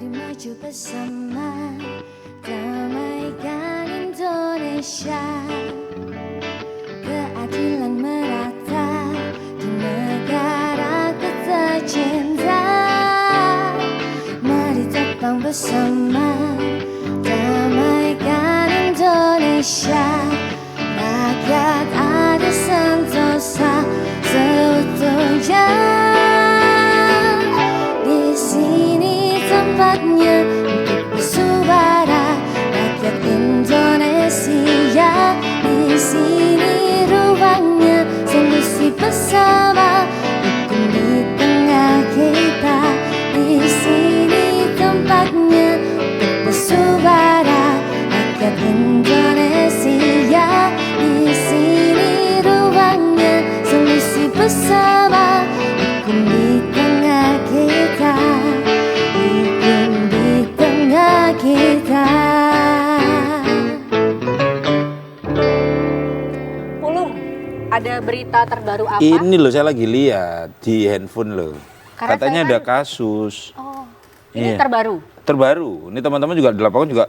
Mari maju bersama, damaikan Indonesia. Keadilan merata di negaraku tercinta. Mari topang bersama, damaikan Indonesia. Rakyat adil sentosa seutuhnya. Di sini tempatnya untuk bersuara, rakyat Indonesia. Di sini ruangnya, solusi bersama, hukum di tengah kita. Di sini tempatnya untuk bersuara, rakyat Indonesia. Di sini ruangnya, solusi bersama, hukum di tengah kita. Hukum di tengah kita. Pulung, ada berita terbaru apa? Ini loh saya lagi lihat di handphone loh. Karena Katanya saya ada kan- kasus. Oh, ini Iya. terbaru. Terbaru. Ini teman-teman juga di lapangan juga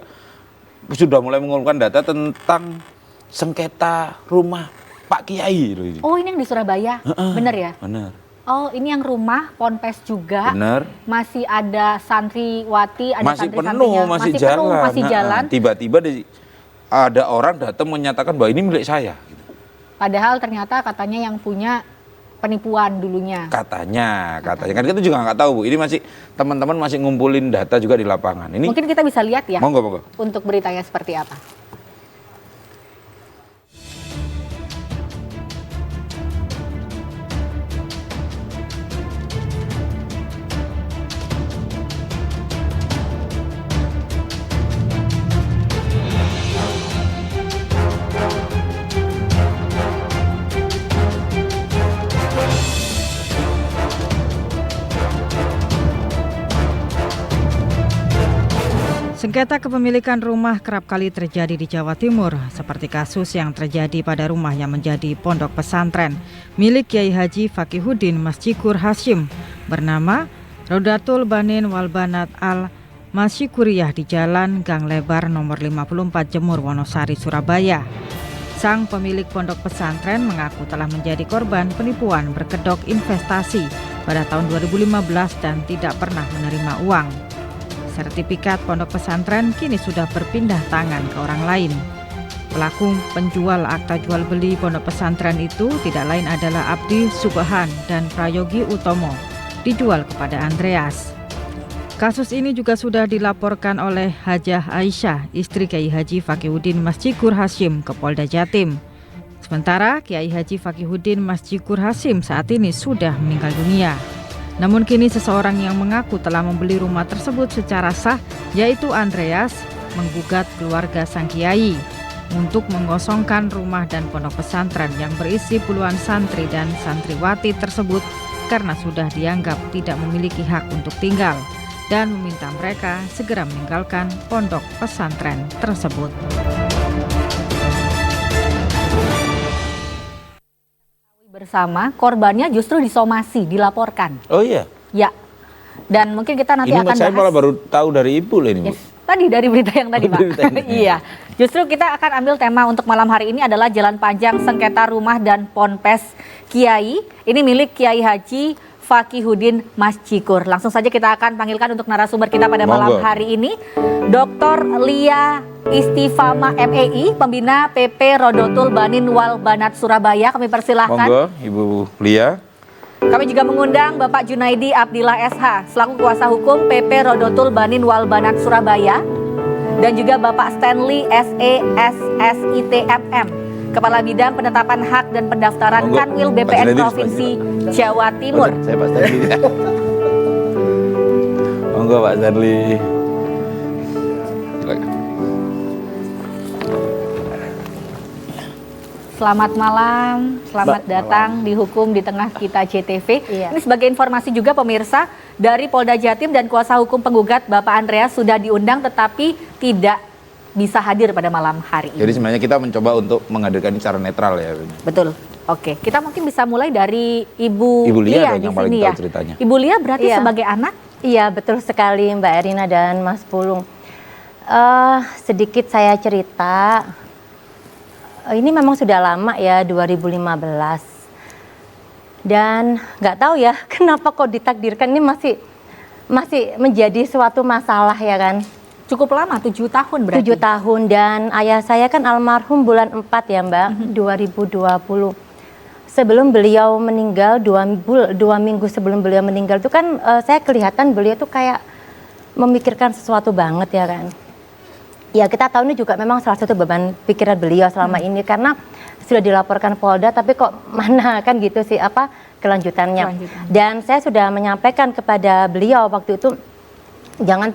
sudah mulai mengumpulkan data tentang sengketa rumah Pak Kiai loh ini. Oh, ini yang di Surabaya, bener ya? Benar. Oh, ini yang rumah Ponpes juga. Benar. Masih ada santriwati, ada Masih santri-santrinya. penuh, masih jalan. penuh, masih jalan. Tiba-tiba ada orang datang menyatakan bahwa ini milik saya. Padahal ternyata katanya yang punya penipuan dulunya. Katanya kan kita juga nggak tahu Bu. Ini masih teman-teman masih ngumpulin data juga di lapangan. Ini Mungkin kita bisa lihat ya, monggo. untuk beritanya seperti apa. Sengketa kepemilikan rumah kerap kali terjadi di Jawa Timur, seperti kasus yang terjadi pada rumah yang menjadi pondok pesantren milik Kiai Haji Fakihuddin Masjikur Hasyim bernama Rodatul Banin Walbanat Al Masyikuriyah di Jalan Gang Lebar nomor 54 Jemur Wonosari, Surabaya. Sang pemilik pondok pesantren mengaku telah menjadi korban penipuan berkedok investasi pada tahun 2015 dan tidak pernah menerima uang. Sertifikat pondok pesantren kini sudah berpindah tangan ke orang lain. Pelaku penjual akta jual beli pondok pesantren itu tidak lain adalah Abdi Subhan dan Prayogi Utomo, dijual kepada Andreas. Kasus ini juga sudah dilaporkan oleh Hajah Aisyah, istri Kiai Haji Fakihuddin Masjikur Hasyim ke Polda Jatim. Sementara Kiai Haji Fakihuddin Masjikur Hasyim saat ini sudah meninggal dunia. Namun kini seseorang yang mengaku telah membeli rumah tersebut secara sah, yaitu Andreas, menggugat keluarga sang kiai untuk mengosongkan rumah dan pondok pesantren yang berisi puluhan santri dan santriwati tersebut karena sudah dianggap tidak memiliki hak untuk tinggal dan meminta mereka segera meninggalkan pondok pesantren tersebut. Bersama korbannya justru disomasi, dilaporkan. Oh iya. Ya. Dan mungkin kita nanti Ini akan saya bahas. malah baru tahu dari Ibu loh ini, Bu. Yes. Tadi dari berita yang tadi, Oh, Pak. dari berita ini. Iya. Justru kita akan ambil tema untuk malam hari ini adalah Jalan Panjang Sengketa Rumah dan Ponpes Kiai. Ini milik Kiai Haji Fakihuddin Masjikur. Langsung saja kita akan panggilkan untuk narasumber kita pada malam Monggo. hari ini, Dr. Lia Istifama MEI, pembina PP Rodotul Banin Wal Banat Surabaya. Kami persilahkan. Monggo, Ibu Lia. Kami juga mengundang Bapak Junaidi Abdillah SH selaku kuasa hukum PP Rodotul Banin Wal Banat Surabaya, dan juga Bapak Stanley SESSITMM, Kepala Bidang Penetapan Hak dan Pendaftaran Monggo, Kanwil Pak BPN Junaidi, Provinsi Jawa Timur. Saya Pak Stanley. Monggo Pak Stanley. Silakan. Selamat malam, selamat datang di Hukum di Tengah Kita JTV. Iya. Ini sebagai informasi juga pemirsa, dari Polda Jatim dan kuasa hukum penggugat Bapak Andreas sudah diundang tetapi tidak bisa hadir pada malam hari ini. Jadi sebenarnya kita mencoba untuk menghadirkan secara netral ya. Betul. Oke, kita mungkin bisa mulai dari Ibu Ibu Lia dong di yang paling sini tahu ya. ceritanya. Ibu Lia berarti Iya. sebagai anak Iya, betul sekali Mbak Erina dan Mas Pulung. Sedikit saya cerita, ini memang sudah lama ya, 2015. Dan nggak tahu ya kenapa kok ditakdirkan ini masih menjadi suatu masalah ya kan. Cukup lama, 7 tahun berarti. 7 tahun, dan ayah saya kan almarhum bulan 4 ya Mbak, 2020. Sebelum beliau meninggal, 2 minggu sebelum beliau meninggal itu kan saya kelihatan beliau tuh kayak memikirkan sesuatu banget ya kan. Ya kita tahu ini juga memang salah satu beban pikiran beliau selama ini, karena sudah dilaporkan Polda tapi kok mana kan gitu sih kelanjutannya. Dan saya sudah menyampaikan kepada beliau waktu itu, jangan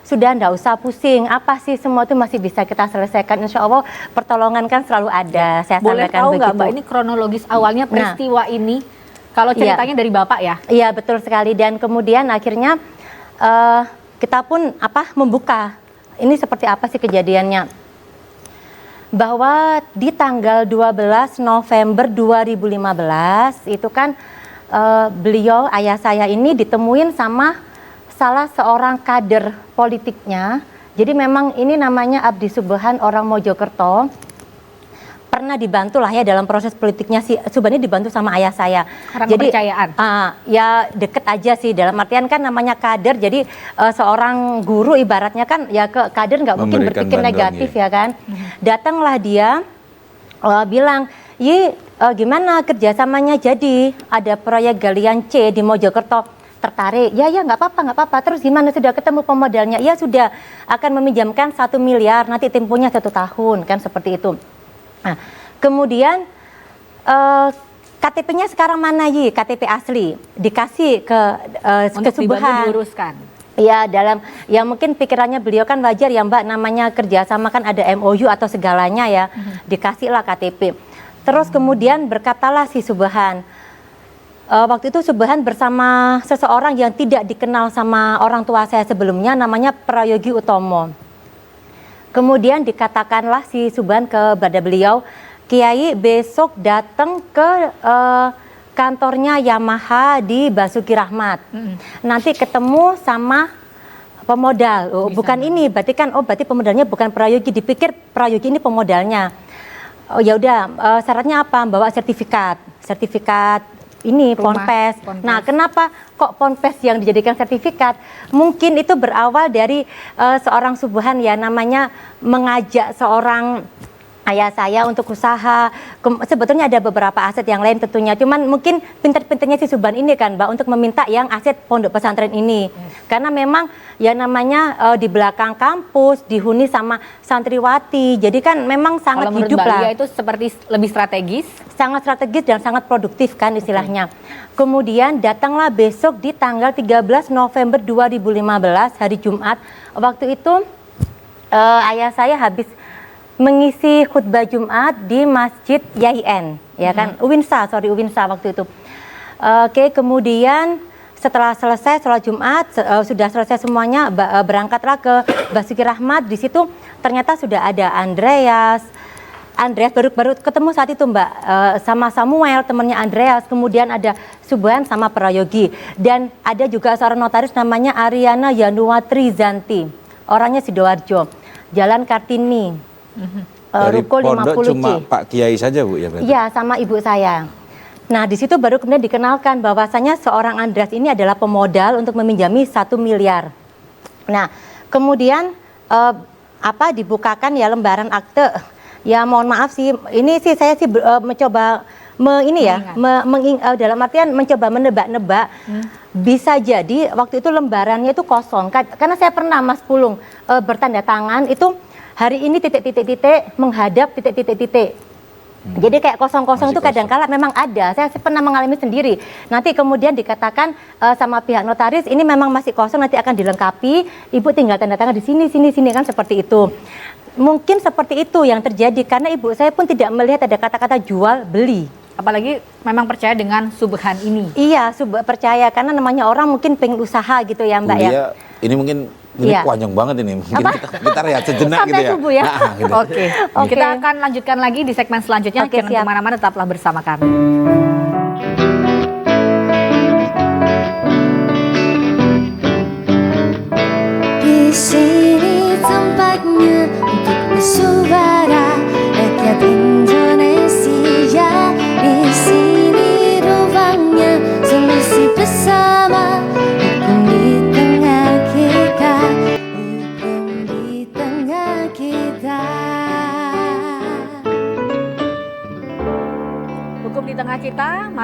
sudah ndak usah pusing, apa sih semua itu masih bisa kita selesaikan, insya Allah pertolongan kan selalu ada. Saya Boleh sampaikan tahu begitu. nggak Mbak, ini kronologis awalnya peristiwa ini kalau ceritanya dari Bapak ya? Iya betul sekali, dan kemudian akhirnya kita pun membuka ini seperti apa sih kejadiannya, bahwa di tanggal 12 November 2015 itu kan beliau, ayah saya ini ditemuin sama salah seorang kader politiknya. Jadi memang ini namanya Abdi Subhan, orang Mojokerto. Pernah dibantu lah ya dalam proses politiknya, si Subhan ini dibantu sama ayah saya. Orang jadi kepercayaan. Ya deket aja sih, dalam artian kan namanya kader. Jadi seorang guru ibaratnya kan ya ke kader nggak mungkin berpikir negatif ya kan. Datanglah dia bilang, gimana kerjasamanya, jadi ada proyek galian C di Mojokerto, tertarik? Ya nggak apa-apa. Terus gimana, sudah ketemu pemodalnya? Ya sudah, akan meminjamkan 1 miliar, nanti temponya 1 tahun kan, seperti itu. Nah, kemudian KTP-nya sekarang mana KTP asli dikasih ke Subhan diuruskan. Ya, ya mungkin pikirannya beliau kan wajar ya Mbak, namanya kerjasama kan ada MOU atau segalanya ya, dikasihlah KTP. Terus kemudian berkatalah si Subhan, waktu itu Subhan bersama seseorang yang tidak dikenal sama orang tua saya sebelumnya, namanya Prayogi Utomo. Kemudian dikatakanlah si Subhan kepada beliau, Kiai besok datang ke kantornya Yamaha di Basuki Rahmat. Nanti ketemu sama pemodal. Bukan ini, berarti kan berarti pemodalnya bukan Prayogi, dipikir Prayogi ini pemodalnya. Ya udah, syaratnya apa? Bawa sertifikat ini Ponpes. Nah, kenapa kok Ponpes yang dijadikan sertifikat? Mungkin itu berawal dari seorang Subhan ya, namanya mengajak seorang ayah saya untuk usaha. Sebetulnya ada beberapa aset yang lain tentunya, cuman mungkin pinter-pinternya si Subhan ini kan Mbak untuk meminta yang aset pondok pesantren ini. Karena memang ya namanya di belakang kampus dihuni sama santriwati, jadi kan memang sangat hidup lah. Kalau itu seperti lebih strategis? Sangat strategis dan sangat produktif kan istilahnya. Kemudian datanglah besok di tanggal 13 November 2015 hari Jumat. Waktu itu ayah saya habis mengisi khutbah Jumat di Masjid YIN, ya kan, Uwinsa waktu itu. Oke, kemudian setelah selesai sholat Jumat, sudah selesai semuanya, berangkatlah ke Basuki Rahmat. Di situ ternyata sudah ada Andreas baru ketemu saat itu Mbak, sama Samuel temannya Andreas, kemudian ada Subhan sama Prayogi, dan ada juga seorang notaris namanya Ariana Yanuwatri Zanti, orangnya Sidoarjo, Jalan Kartini. Dari Ruko pondok 50C. cuma Pak Kiai saja Bu ya berarti? Iya, sama ibu saya. Nah, di situ baru kemudian dikenalkan bahwasanya seorang Andreas ini adalah pemodal untuk meminjami 1 miliar. Nah, kemudian dibukakan ya lembaran akte. Ya mohon maaf sih, ini sih saya sih mencoba dalam artian mencoba menebak-nebak. Bisa jadi waktu itu lembarannya itu kosong. Karena saya pernah Mas Pulung bertanda tangan itu hari ini titik-titik-titik menghadap titik-titik-titik. Jadi kayak kosong-kosong itu kadang-kala memang ada. Saya pernah mengalami sendiri. Nanti kemudian dikatakan sama pihak notaris ini memang masih kosong, nanti akan dilengkapi. Ibu tinggal tanda tangan di sini kan, seperti itu. Mungkin seperti itu yang terjadi karena ibu saya pun tidak melihat ada kata-kata jual beli. Apalagi memang percaya dengan Subhan ini. Iya, percaya karena namanya orang mungkin pengen usaha gitu ya Mbak ya. Ini mungkin panjang banget ini. Mungkin kita rehat sejenak sampai gitu ya. Subuh ya. Gitu. Oke. Kita akan lanjutkan lagi di segmen selanjutnya. Oke, Jangan siap. kemana-mana, tetaplah bersama kami.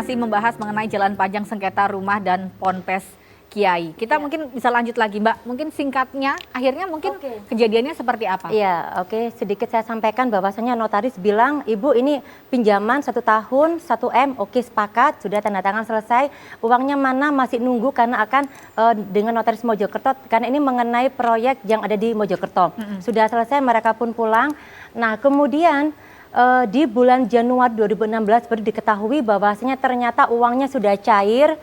masih membahas mengenai jalan panjang sengketa rumah dan Ponpes Kiai. Kita mungkin bisa lanjut lagi, Mbak. Mungkin singkatnya, akhirnya mungkin kejadiannya seperti apa? Iya, oke. Sedikit saya sampaikan bahwasanya notaris bilang, Ibu ini pinjaman 1 tahun 1 M, oke sepakat, sudah tanda tangan selesai. Uangnya mana masih nunggu karena akan dengan notaris Mojokerto, karena ini mengenai proyek yang ada di Mojokerto. Sudah selesai, mereka pun pulang. Nah, kemudian di bulan Januari 2016 baru diketahui bahwasanya ternyata uangnya sudah cair.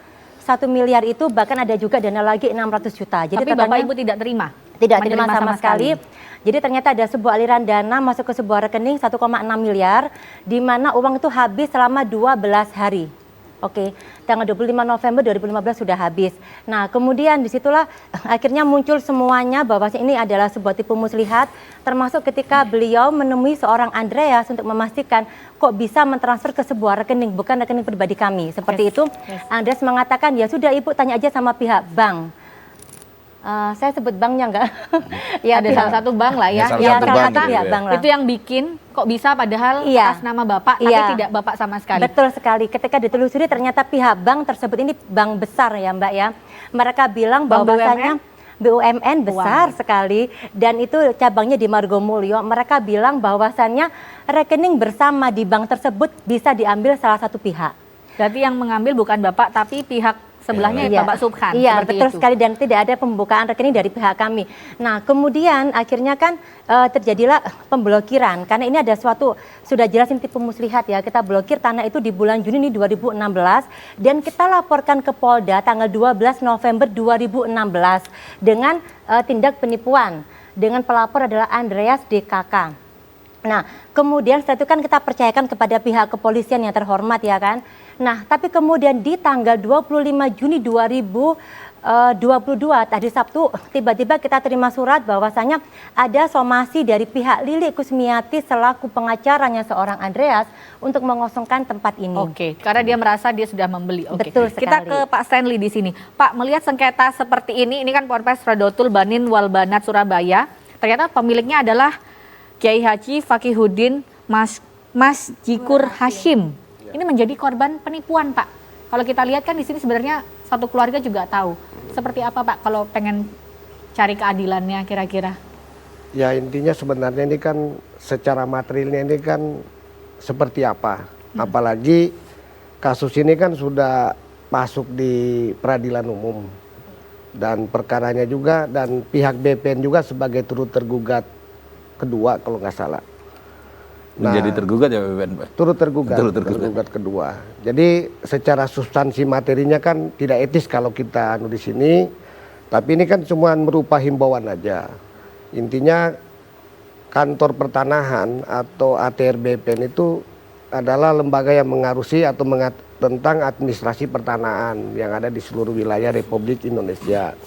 1 miliar itu bahkan ada juga dana lagi 600 juta. Jadi tapi Bapak Ibu tidak terima? Tidak terima sama sekali. Jadi ternyata ada sebuah aliran dana masuk ke sebuah rekening 1,6 miliar di mana uang itu habis selama 12 hari. Oke, tanggal 25 November 2015 sudah habis. Nah, kemudian disitulah akhirnya muncul semuanya bahwa ini adalah sebuah tipu muslihat, termasuk ketika beliau menemui seorang Andreas untuk memastikan kok bisa mentransfer ke sebuah rekening, bukan rekening pribadi kami. Seperti itu, Andreas mengatakan, ya sudah Ibu tanya aja sama pihak bank. Saya sebut banknya enggak? Ya, ada salah satu bank lah ya. Ya, salah satu bank gitu ya. Bank lah. Itu yang bikin kok bisa padahal atas nama Bapak, tapi tidak Bapak sama sekali. Betul sekali. Ketika ditelusuri ternyata pihak bank tersebut ini bank besar ya Mbak ya. Mereka bilang bahwasanya BUMN besar sekali dan itu cabangnya di Margomulyo. Mereka bilang bahwasannya rekening bersama di bank tersebut bisa diambil salah satu pihak. Berarti yang mengambil bukan Bapak tapi pihak sebelahnya Bapak Subhan. Iya, betul sekali dan tidak ada pembukaan rekening dari pihak kami. Nah, kemudian akhirnya kan terjadilah pemblokiran karena ini ada suatu sudah jelas ini tipu muslihat ya. Kita blokir tanah itu di bulan Juni 2016 dan kita laporkan ke Polda tanggal 12 November 2016 dengan tindak penipuan dengan pelapor adalah Andreas DKK. Nah, kemudian setelah itu kan kita percayakan kepada pihak kepolisian yang terhormat ya kan. Nah, tapi kemudian di tanggal 25 Juni 2022 tadi Sabtu tiba-tiba kita terima surat bahwasanya ada somasi dari pihak Lili Kusmiati selaku pengacaranya seorang Andreas untuk mengosongkan tempat ini. Oke, karena dia merasa dia sudah membeli. Oke. Betul sekali. Kita ke Pak Stanley di sini. Pak, melihat sengketa seperti ini kan Ponpes Rodotul Banin Walbanat Surabaya. Ternyata pemiliknya adalah Kiai Haji Fakihuddin Masjikur Hashim. Ini menjadi korban penipuan, Pak. Kalau kita lihat kan di sini sebenarnya satu keluarga juga tahu. Seperti apa, Pak, kalau pengen cari keadilannya kira-kira? Ya intinya sebenarnya ini kan secara materialnya ini kan seperti apa. Apalagi kasus ini kan sudah masuk di peradilan umum. Dan perkaranya juga dan pihak BPN juga sebagai turut tergugat kedua kalau nggak salah. Menjadi tergugat ya BPN, Pak? Turut tergugat kedua. Jadi secara substansi materinya kan tidak etis kalau kita anu di sini. Tapi ini kan cuma merupa himbauan aja. Intinya kantor pertanahan atau ATR BPN itu adalah lembaga yang mengarusi atau tentang administrasi pertanahan yang ada di seluruh wilayah Republik Indonesia.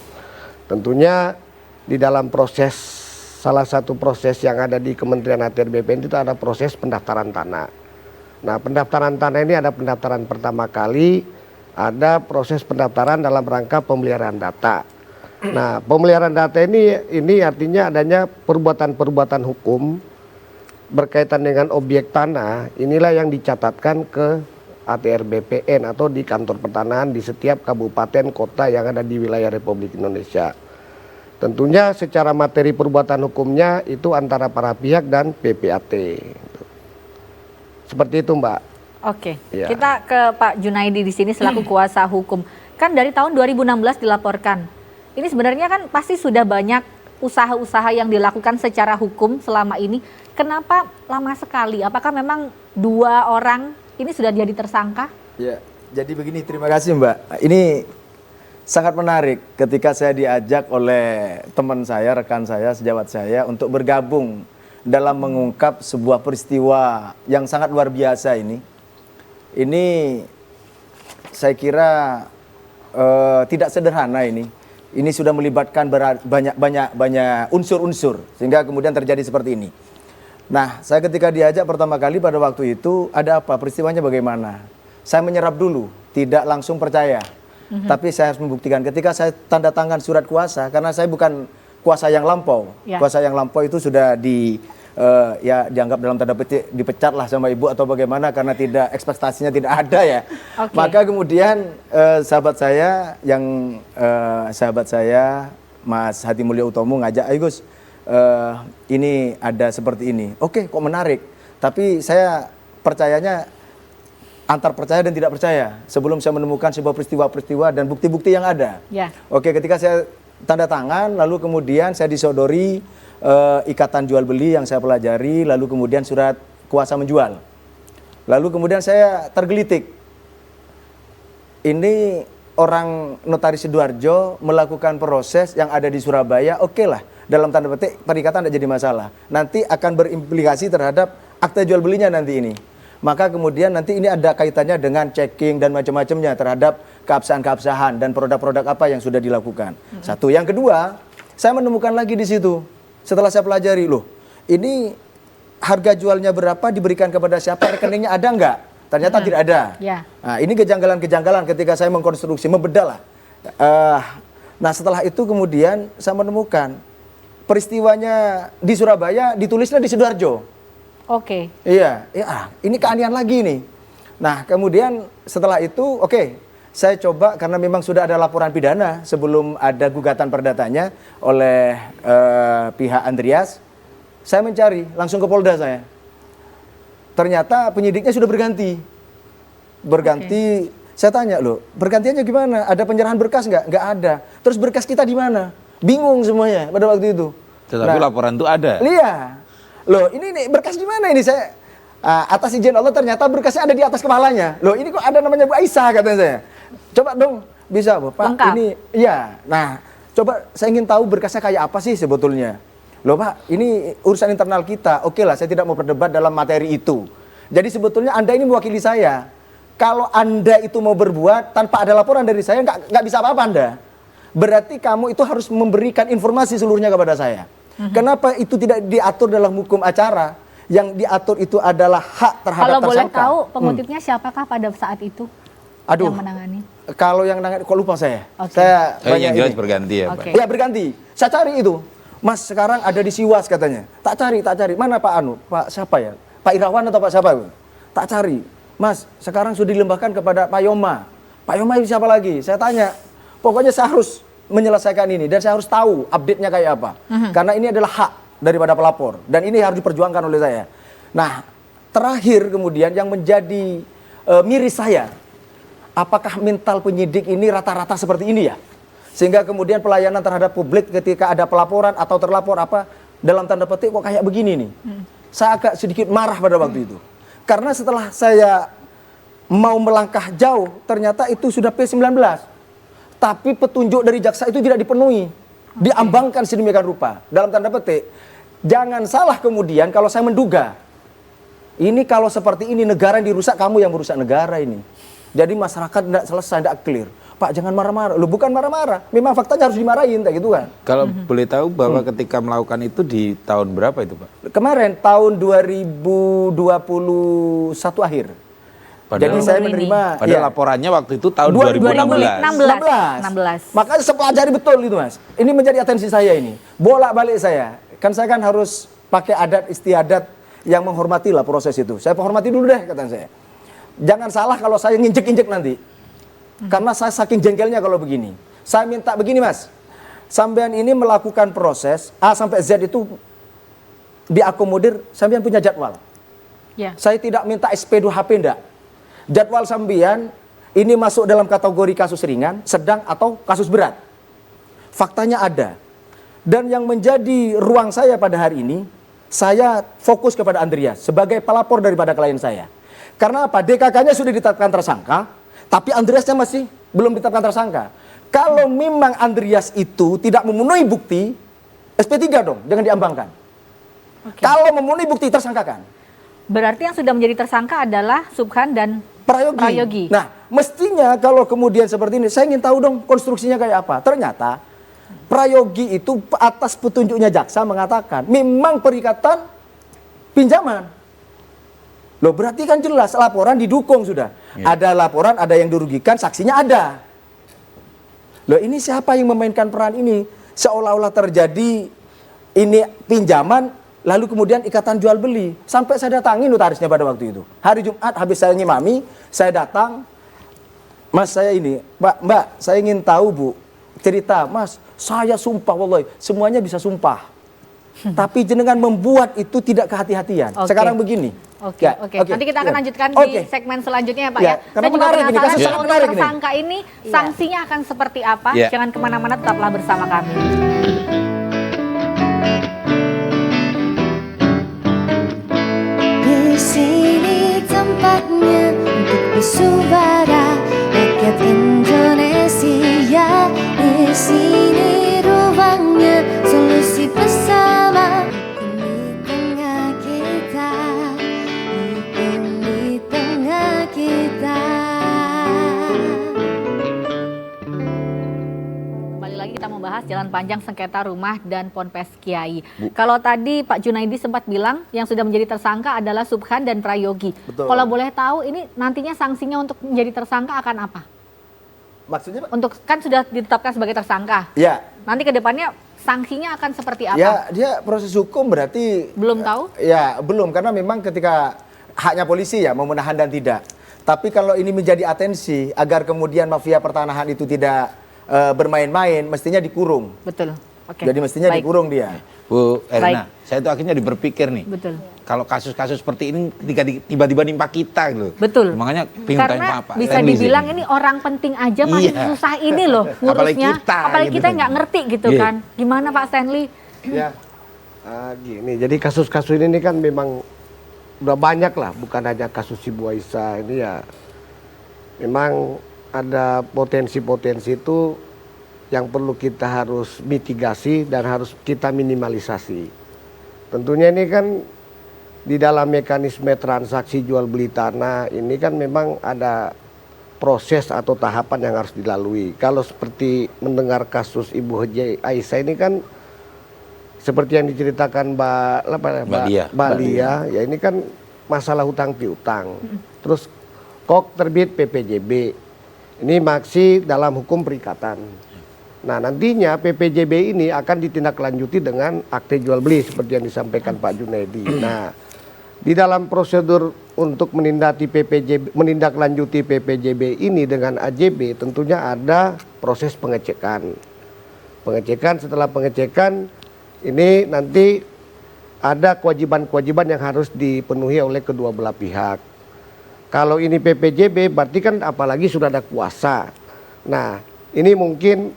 Tentunya di dalam proses salah satu proses yang ada di Kementerian ATR BPN itu ada proses pendaftaran tanah. Nah, pendaftaran tanah ini ada pendaftaran pertama kali, ada proses pendaftaran dalam rangka pemeliharaan data. Nah, pemeliharaan data ini artinya adanya perbuatan-perbuatan hukum berkaitan dengan objek tanah. Inilah yang dicatatkan ke ATR BPN atau di kantor pertanahan di setiap kabupaten kota yang ada di wilayah Republik Indonesia. Tentunya secara materi perbuatan hukumnya itu antara para pihak dan PPAT. Seperti itu, Mbak. Oke, Ya. kita ke Pak Junaidi di sini selaku kuasa hukum. Kan dari tahun 2016 dilaporkan. Ini sebenarnya kan pasti sudah banyak usaha-usaha yang dilakukan secara hukum selama ini. Kenapa lama sekali? Apakah memang 2 orang ini sudah jadi tersangka? Ya, jadi begini, terima kasih Mbak. Ini sangat menarik ketika saya diajak oleh teman saya, rekan saya, sejawat saya untuk bergabung dalam mengungkap sebuah peristiwa yang sangat luar biasa ini. Ini saya kira tidak sederhana ini. Ini sudah melibatkan banyak unsur-unsur sehingga kemudian terjadi seperti ini. Nah, saya ketika diajak pertama kali pada waktu itu ada apa? Peristiwanya bagaimana? Saya menyerap dulu, tidak langsung percaya. Tapi saya harus membuktikan ketika saya tanda tangan surat kuasa, karena saya bukan kuasa yang lampau. Kuasa yang lampau itu sudah ya dianggap dalam tanda petik dipecat lah sama ibu atau bagaimana karena tidak ekspektasinya tidak ada ya. Oke. Maka kemudian sahabat saya Mas Hati Mulya Utomo ngajak, ayo Gus, ini ada seperti ini. Oke, kok menarik. Tapi saya percayanya antar percaya dan tidak percaya sebelum saya menemukan sebuah peristiwa-peristiwa dan bukti-bukti yang ada. Ya. Oke, ketika saya tanda tangan, lalu kemudian saya disodori ikatan jual beli yang saya pelajari, lalu kemudian surat kuasa menjual. Lalu kemudian saya tergelitik. Ini orang notaris Sidoarjo melakukan proses yang ada di Surabaya, oke lah, dalam tanda petik perikatan tidak jadi masalah. Nanti akan berimplikasi terhadap akta jual belinya nanti ini. Maka kemudian nanti ini ada kaitannya dengan checking dan macam-macamnya terhadap keabsahan-keabsahan dan produk-produk apa yang sudah dilakukan. Satu. Yang kedua, saya menemukan lagi di situ. Setelah saya pelajari, loh, ini harga jualnya berapa, diberikan kepada siapa, rekeningnya ada nggak? Ternyata tidak ada. Ya. Nah, ini kejanggalan-kejanggalan ketika saya mengkonstruksi, membedah lah. Nah, setelah itu kemudian saya menemukan peristiwanya di Surabaya ditulisnya di Sidoarjo. Oke. Iya, ini keanehan lagi nih. Nah, kemudian setelah itu, oke, saya coba karena memang sudah ada laporan pidana sebelum ada gugatan perdatanya oleh pihak Andreas, saya mencari langsung ke Polda saya. Ternyata penyidiknya sudah berganti. Saya tanya, loh, bergantiannya gimana? Ada penyerahan berkas nggak? Nggak ada. Terus berkas kita di mana? Bingung semuanya pada waktu itu. Tetapi laporan itu ada. Iya. Loh, ini nih berkas di mana ini? Saya atas izin Allah ternyata berkasnya ada di atas kepalanya. Loh, ini kok ada namanya Bu Aisyah katanya saya. Coba dong, bisa Bapak. Lengkap. Ini iya. Nah, coba saya ingin tahu berkasnya kayak apa sih sebetulnya. Loh Pak, ini urusan internal kita. Oke lah, saya tidak mau berdebat dalam materi itu. Jadi sebetulnya Anda ini mewakili saya. Kalau Anda itu mau berbuat tanpa ada laporan dari saya, nggak bisa apa-apa Anda. Berarti kamu itu harus memberikan informasi seluruhnya kepada saya. Kenapa itu tidak diatur dalam hukum acara? Yang diatur itu adalah hak terhadap Kalau boleh tersangka. tahu pengutipnya siapakah pada saat itu Aduh, yang menangani? kalau yang menangani, kok lupa saya. Oke. Saya Yang banyak jelas ini. berganti ya, Oke. Pak. Ya berganti. Saya cari itu. Mas sekarang ada di Siwas katanya. Tak cari. Mana Pak Anu? Pak siapa ya? Pak Irawan atau Pak siapa? Tak cari. Mas, sekarang sudah dilembahkan kepada Pak Yoma. Pak Yoma itu siapa lagi? Saya tanya. Pokoknya saya harus menyelesaikan ini dan saya harus tahu update-nya kayak apa. Karena ini adalah hak daripada pelapor dan ini harus diperjuangkan oleh saya. Nah, terakhir kemudian yang menjadi miris saya, apakah mental penyidik ini rata-rata seperti ini ya? Sehingga kemudian pelayanan terhadap publik ketika ada pelaporan atau terlapor apa dalam tanda petik kok kayak begini nih. Saya agak sedikit marah pada waktu itu. Karena setelah saya mau melangkah jauh, ternyata itu sudah P19. Tapi petunjuk dari jaksa itu tidak dipenuhi. Diambangkan sedemikian rupa. Dalam tanda petik, jangan salah kemudian kalau saya menduga, ini kalau seperti ini negara yang dirusak, kamu yang merusak negara ini. Jadi masyarakat tidak selesai, tidak clear. Pak jangan marah-marah. Lu bukan marah-marah. Memang faktanya harus dimarahin, kayak gitu kan. Kalau boleh tahu bahwa ketika melakukan itu di tahun berapa itu, Pak? Kemarin tahun 2021 akhir. Jadi saya menerima Padahal laporannya waktu itu tahun 2016. 16. Makanya saya pelajari betul itu Mas. Ini menjadi atensi saya ini. Bolak-balik saya. Kan saya kan harus pakai adat istiadat yang menghormati lah proses itu. Saya penghormati dulu deh kata saya. Jangan salah kalau saya nginjek-injek nanti. Karena saya saking jengkelnya kalau begini. Saya minta begini Mas. Sampean ini melakukan proses A sampai Z itu diakomodir, sampean punya jadwal. Ya. Saya tidak minta SP2HP enggak. Jadwal sampean ini masuk dalam kategori kasus ringan, sedang atau kasus berat. Faktanya ada. Dan yang menjadi ruang saya pada hari ini, saya fokus kepada Andreas sebagai pelapor daripada klien saya. Karena apa? DKK-nya sudah ditetapkan tersangka, tapi Andreasnya masih belum ditetapkan tersangka. Kalau memang Andreas itu tidak memenuhi bukti, SP3 dong, jangan diambangkan. Kalau memenuhi bukti, tersangkakan. Berarti yang sudah menjadi tersangka adalah Subhan dan Prayogi. Nah, mestinya kalau kemudian seperti ini, saya ingin tahu dong konstruksinya kayak apa. Ternyata Prayogi itu atas petunjuknya jaksa mengatakan memang perikatan pinjaman. Loh berarti kan jelas laporan didukung sudah. Ya. Ada laporan, ada yang dirugikan, saksinya ada. Loh ini siapa yang memainkan peran ini? Seolah-olah terjadi ini pinjaman lalu kemudian ikatan jual beli. Sampai saya datangi notarisnya pada waktu itu. Hari Jumat habis saya ngimami, saya datang, Mas saya ini, Mbak, saya ingin tahu Bu, cerita, Mas, saya sumpah wallahi, semuanya bisa sumpah. Tapi jenengan membuat itu tidak kehati-hatian. Oke. Sekarang begini. Oke, Ya, oke. Nanti kita akan ya. lanjutkan Oke. di segmen selanjutnya ya Pak Ya, ya. karena Saya juga menarik ini, penasaran kasus kalau sangat untuk menarik ini. tersangka ini sanksinya akan seperti apa? Ya. Jangan kemana-mana, tetaplah bersama kami. Di sini tempatnya untuk bersuara rakyat Indonesia. Di sini ruangnya solusi bersama. Hukum di tengah kita, hukum di tengah kita. Kembali lagi kita membahas jalan panjang sengketa rumah dan Ponpes Kiai. Kalau tadi Pak Junaidi sempat bilang yang sudah menjadi tersangka adalah Subhan dan Prayogi. Betul. Kalau boleh tahu ini nantinya sanksinya untuk menjadi tersangka akan apa? Maksudnya Pak? Untuk kan sudah ditetapkan sebagai tersangka. Ya, Nanti ke depannya sanksinya akan seperti apa? ya dia proses hukum berarti Belum tahu? Ya, belum karena memang ketika haknya polisi ya mau menahan dan tidak. Tapi kalau ini menjadi atensi agar kemudian mafia pertanahan itu tidak bermain-main, mestinya dikurung. Betul. Oke. Jadi mestinya Baik. dikurung dia. Bu Baik. Erna, saya tuh akhirnya berpikir nih. Betul. Kalau kasus-kasus seperti ini ketika tiba-tiba nimpa kita gitu. Betul. Makanya bingung tanya Karena Pak bisa Stanley dibilang sih. ini orang penting aja masih Iya. susah ini loh ngurusnya. Apalagi kita gitu. nggak ngerti gitu Iya. kan. Gimana Pak Stanley? Ya, gini. Jadi kasus-kasus ini kan memang udah banyak lah, bukan hanya kasus Ibu Aisyah ini ya. Memang ada potensi-potensi itu yang perlu kita harus mitigasi dan harus kita minimalisasi. Tentunya ini kan di dalam mekanisme transaksi jual beli tanah ini kan memang ada proses atau tahapan yang harus dilalui. Kalau seperti mendengar kasus Ibu Aisyah ini kan seperti yang diceritakan Mbak Lia, ya ini kan masalah hutang piutang. Terus kok terbit PPJB. Ini masih dalam hukum perikatan. Nah, nantinya PPJB ini akan ditindaklanjuti dengan akte jual beli seperti yang disampaikan Pak Junaidi. Nah, di dalam prosedur untuk menindaklanjuti PPJB ini dengan AJB tentunya ada proses pengecekan. Setelah pengecekan ini nanti ada kewajiban-kewajiban yang harus dipenuhi oleh kedua belah pihak. Kalau ini PPJB berarti kan apalagi sudah ada kuasa. Nah, ini mungkin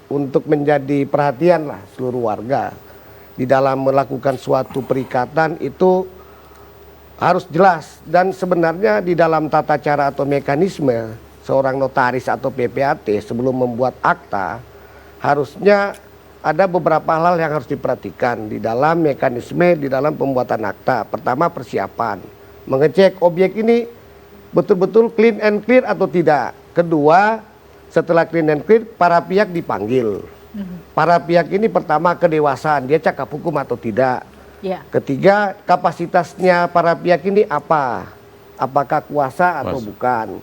untuk menjadi perhatian lah seluruh warga di dalam melakukan suatu perikatan itu harus jelas, dan sebenarnya di dalam tata cara atau mekanisme seorang notaris atau PPAT sebelum membuat akta harusnya ada beberapa hal yang harus diperhatikan di dalam mekanisme di dalam pembuatan akta. Pertama, persiapan, mengecek objek ini betul-betul clean and clear atau tidak. Kedua, setelah clean and clear, para pihak dipanggil. Para pihak ini pertama kedewasaan, dia cakap hukum atau tidak. Ya. Ketiga, kapasitasnya para pihak ini apa? Apakah kuasa atau bukan?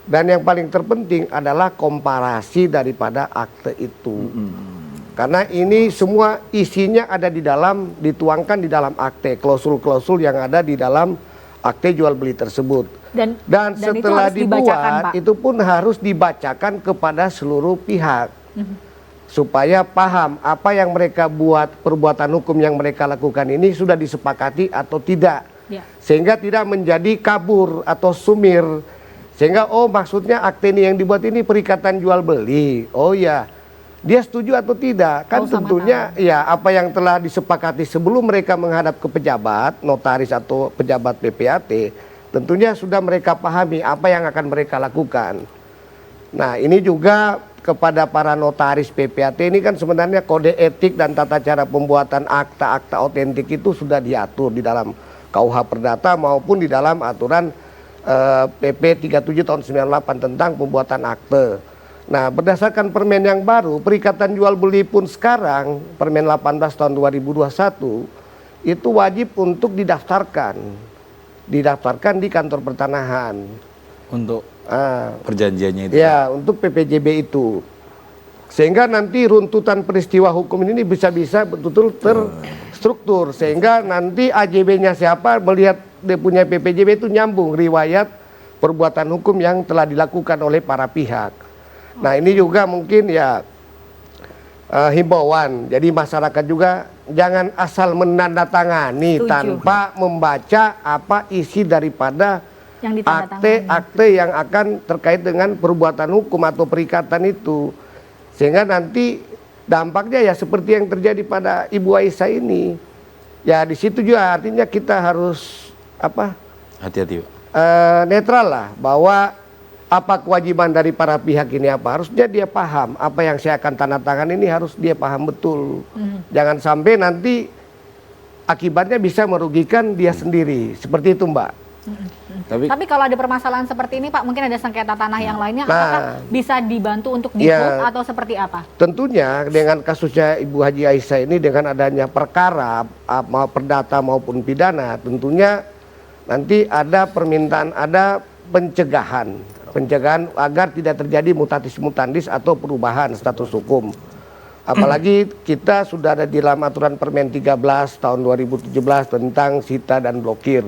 Dan yang paling terpenting adalah komparasi daripada akte itu. Karena ini semua isinya ada di dalam, dituangkan di dalam akte, klausul-klausul yang ada di dalam akte jual beli tersebut. Dan itu setelah harus dibacakan, Pak. dibuat, itu pun harus dibacakan kepada seluruh pihak. Supaya paham apa yang mereka buat, perbuatan hukum yang mereka lakukan ini sudah disepakati atau tidak. Ya. Sehingga tidak menjadi kabur atau sumir. Sehingga maksudnya akte ini yang dibuat ini perikatan jual beli. Oh ya, dia setuju atau tidak? Kan tentunya ya apa yang telah disepakati sebelum mereka menghadap ke pejabat, notaris atau pejabat PPAT, tentunya sudah mereka pahami apa yang akan mereka lakukan. Nah, ini juga kepada para notaris PPAT ini kan sebenarnya kode etik dan tata cara pembuatan akta-akta otentik itu sudah diatur di dalam KUH Perdata maupun di dalam aturan PP 37 tahun 98 tentang pembuatan akte. Nah, berdasarkan permen yang baru, perikatan jual beli pun sekarang, permen 18 tahun 2021, itu wajib untuk didaftarkan di kantor pertanahan. Untuk perjanjiannya itu. Ya, untuk PPJB itu. Sehingga nanti runtutan peristiwa hukum ini bisa-bisa betul-betul struktur, sehingga nanti AJB-nya siapa melihat dia punya PPJB itu nyambung riwayat perbuatan hukum yang telah dilakukan oleh para pihak. Nah ini juga mungkin ya himbauan, jadi masyarakat juga jangan asal menandatangani tanpa membaca apa isi daripada Yang ditandatangani. akte-akte yang akan terkait dengan perbuatan hukum atau perikatan itu, sehingga nanti dampaknya ya seperti yang terjadi pada Ibu Aisyah ini. Ya di situ juga artinya kita harus Hati-hati, Pak. netral lah, bahwa apa kewajiban dari para pihak ini apa, harusnya dia paham apa yang saya akan tanda tangan ini, harus dia paham betul. Jangan sampai nanti akibatnya bisa merugikan dia sendiri, seperti itu Mbak. Tapi kalau ada permasalahan seperti ini Pak, mungkin ada sengketa tanah yang lainnya, apakah bisa dibantu untuk di-hold atau seperti apa? Tentunya dengan kasusnya Ibu Haji Aisyah ini, dengan adanya perkara perdata maupun pidana, tentunya nanti ada permintaan, ada pencegahan agar tidak terjadi mutatis mutandis atau perubahan status hukum. Apalagi kita sudah ada di dalam aturan Permen 13 tahun 2017 tentang sita dan blokir.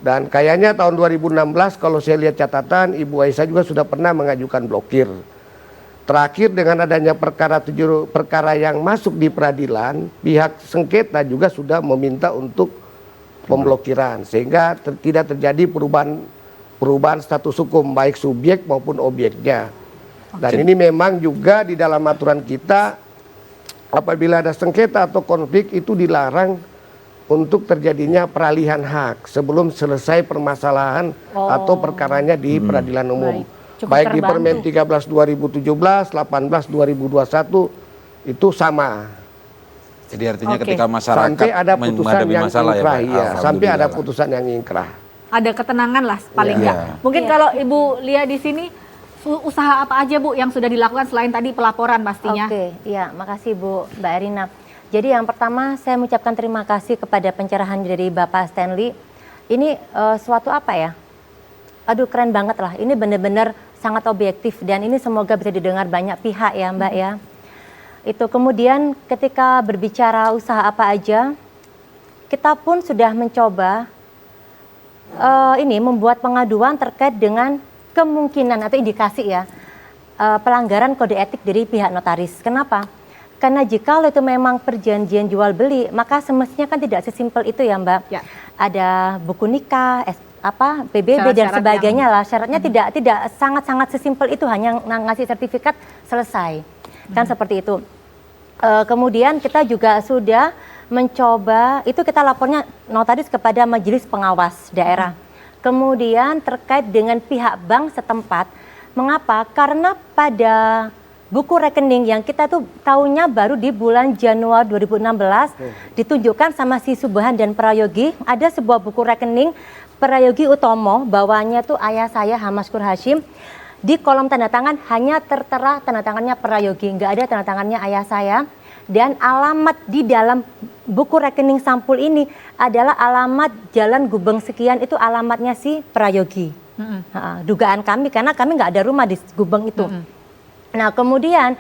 Dan kayaknya tahun 2016 kalau saya lihat catatan, Ibu Aisyah juga sudah pernah mengajukan blokir. Terakhir dengan adanya perkara yang masuk di peradilan, pihak sengketa juga sudah meminta untuk pemblokiran, sehingga tidak terjadi perubahan status hukum baik subjek maupun objeknya. Dan ini memang juga di dalam aturan kita, apabila ada sengketa atau konflik itu dilarang untuk terjadinya peralihan hak sebelum selesai permasalahan atau perkaranya di peradilan umum. Baik di Permen 13 2017, 18 2021 itu sama. Jadi artinya ketika masyarakat sampai ada putusan menghadapi yang masalah ingkrah, ya, Pak, sampai ada alhamdulillah. putusan yang ingkrah. Ada ketenangan lah paling nggak. Mungkin kalau Ibu Lia di sini, usaha apa aja Bu yang sudah dilakukan selain tadi pelaporan pastinya? Oke, iya, makasih Bu, Mbak Erina. Jadi yang pertama saya mengucapkan terima kasih kepada pencerahan dari Bapak Stanley. Ini suatu apa ya? Aduh keren banget lah, ini benar-benar sangat objektif dan ini semoga bisa didengar banyak pihak ya Mbak ya. Itu kemudian ketika berbicara usaha apa aja, kita pun sudah mencoba ini membuat pengaduan terkait dengan kemungkinan atau indikasi ya pelanggaran kode etik dari pihak notaris. Kenapa? Karena jika itu memang perjanjian jual beli, maka semestinya kan tidak sesimpel itu ya Mbak. Ya. Ada buku nikah, PBB dan sebagainya lah. Syaratnya tidak sangat-sangat sesimpel itu, hanya ngasih sertifikat selesai. Kan seperti itu. Kemudian kita juga sudah mencoba, itu kita lapornya notaris kepada majelis pengawas daerah. Kemudian terkait dengan pihak bank setempat, mengapa? Karena pada buku rekening yang kita tuh tahunya baru di bulan Januari 2016 ditunjukkan sama si Subhan dan Prayogi, ada sebuah buku rekening Prayogi Utomo, bawahnya tuh ayah saya Hamaskur Hashim, di kolom tanda tangan hanya tertera tanda tangannya Prayogi, nggak ada tanda tangannya ayah saya, dan alamat di dalam buku rekening sampul ini adalah alamat Jalan Gubeng sekian, itu alamatnya si Prayogi. Dugaan kami karena kami nggak ada rumah di Gubeng itu. Nah kemudian